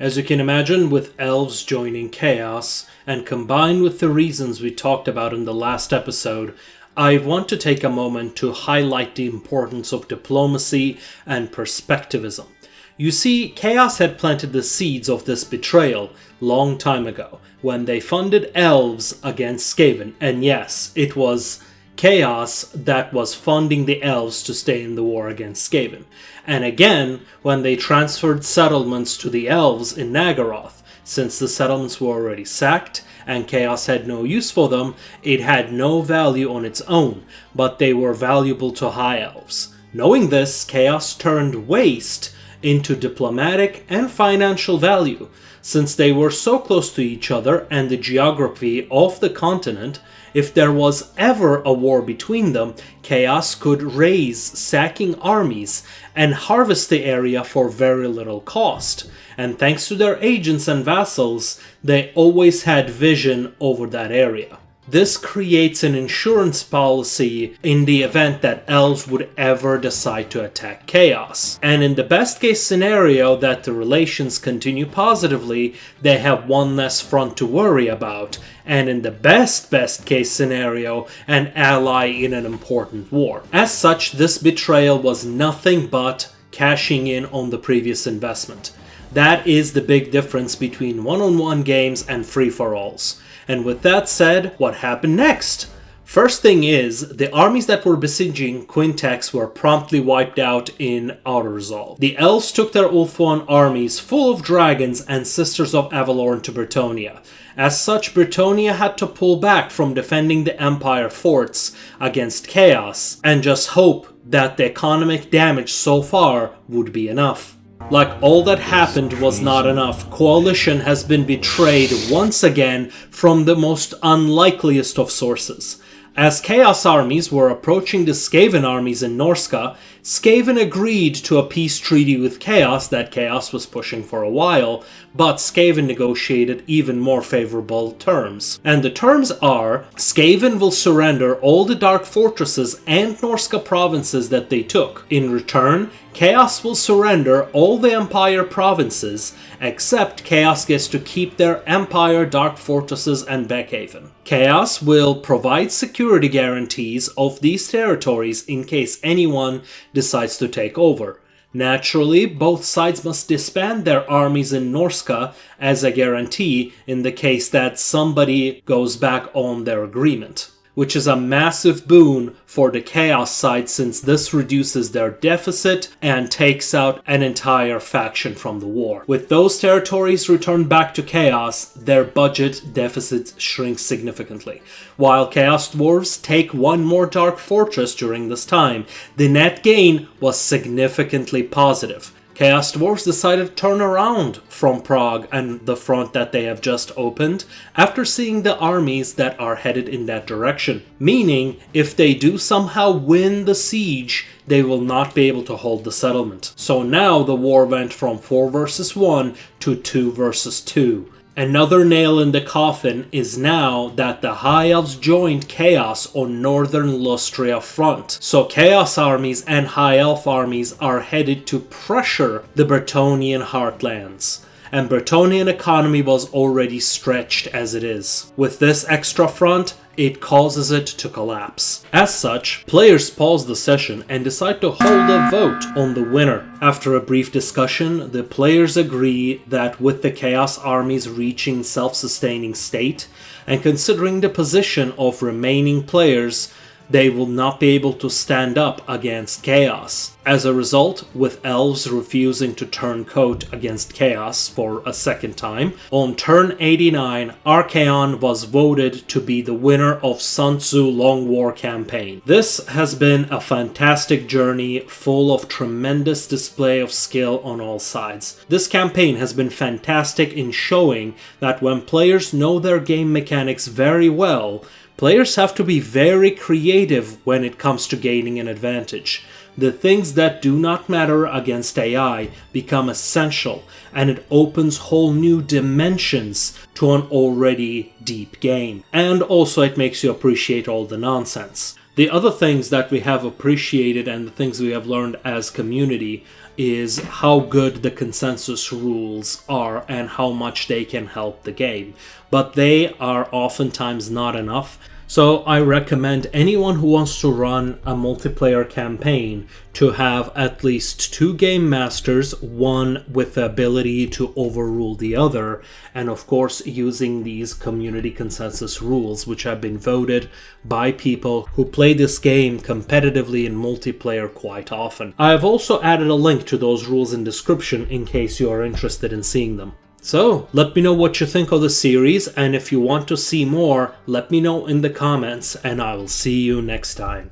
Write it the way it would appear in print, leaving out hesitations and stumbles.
As you can imagine, with elves joining Chaos, and combined with the reasons we talked about in the last episode, I want to take a moment to highlight the importance of diplomacy and perspectivism. You see, Chaos had planted the seeds of this betrayal long time ago, when they funded elves against Skaven, and yes, it was Chaos that was funding the elves to stay in the war against Skaven. And again, when they transferred settlements to the elves in Nagaroth, since the settlements were already sacked and Chaos had no use for them, it had no value on its own, but they were valuable to High Elves. Knowing this, Chaos turned waste into diplomatic and financial value. Since they were so close to each other and the geography of the continent, if there was ever a war between them, Chaos could raise sacking armies and harvest the area for very little cost. And thanks to their agents and vassals, they always had vision over that area. This creates an insurance policy in the event that elves would ever decide to attack Chaos. And in the best case scenario that the relations continue positively, they have one less front to worry about. And in the best case scenario, an ally in an important war. As such, this betrayal was nothing but cashing in on the previous investment. That is the big difference between one-on-one games and free-for-alls. And with that said, what happened next? First thing is, the armies that were besieging Quintex were promptly wiped out in auto-resolve. The elves took their Ulthuan armies full of dragons and Sisters of Avalorn to Bretonnia. As such, Bretonnia had to pull back from defending the Empire forts against Chaos, and just hope that the economic damage so far would be enough. Like all that happened was not enough, Coalition has been betrayed once again from the most unlikeliest of sources. As Chaos armies were approaching the Skaven armies in Norska, Skaven agreed to a peace treaty with Chaos that Chaos was pushing for a while, but Skaven negotiated even more favorable terms. And the terms are, Skaven will surrender all the Dark Fortresses and Norska provinces that they took. In return, Chaos will surrender all the Empire provinces, except Chaos gets to keep their Empire Dark Fortresses and Beckhaven. Chaos will provide security guarantees of these territories in case anyone decides to take over. Naturally, both sides must disband their armies in Norska as a guarantee in the case that somebody goes back on their agreement, which is a massive boon for the Chaos side since this reduces their deficit and takes out an entire faction from the war. With those territories returned back to Chaos, their budget deficit shrinks significantly. While Chaos Dwarves take one more Dark Fortress during this time, the net gain was significantly positive. Chaos Dwarves decided to turn around from Prague and the front that they have just opened after seeing the armies that are headed in that direction. Meaning, if they do somehow win the siege, they will not be able to hold the settlement. So now the war went from 4 versus 1 to 2 versus 2. Another nail in the coffin is now that the High Elves joined Chaos on Northern Lustria front. So Chaos armies and High Elf armies are headed to pressure the Bretonnian heartlands. And Bretonnian economy was already stretched as it is. With this extra front, it causes it to collapse. As such, players pause the session and decide to hold a vote on the winner. After a brief discussion, the players agree that with the Chaos armies reaching self-sustaining state, and considering the position of remaining players, they will not be able to stand up against Chaos. As a result, with elves refusing to turn coat against Chaos for a second time, on turn 89, Archaon was voted to be the winner of Sun Tzu Long War campaign. This has been a fantastic journey full of tremendous display of skill on all sides. This campaign has been fantastic in showing that when players know their game mechanics very well, players have to be very creative when it comes to gaining an advantage. The things that do not matter against AI become essential, and it opens whole new dimensions to an already deep game. And also it makes you appreciate all the nonsense. The other things that we have appreciated and the things we have learned as community is how good the consensus rules are and how much they can help the game. But they are oftentimes not enough. So I recommend anyone who wants to run a multiplayer campaign to have at least 2 game masters, one with the ability to overrule the other, and of course using these community consensus rules, which have been voted by people who play this game competitively in multiplayer quite often. I have also added a link to those rules in description in case you are interested in seeing them. So, let me know what you think of the series, and if you want to see more, let me know in the comments, and I will see you next time.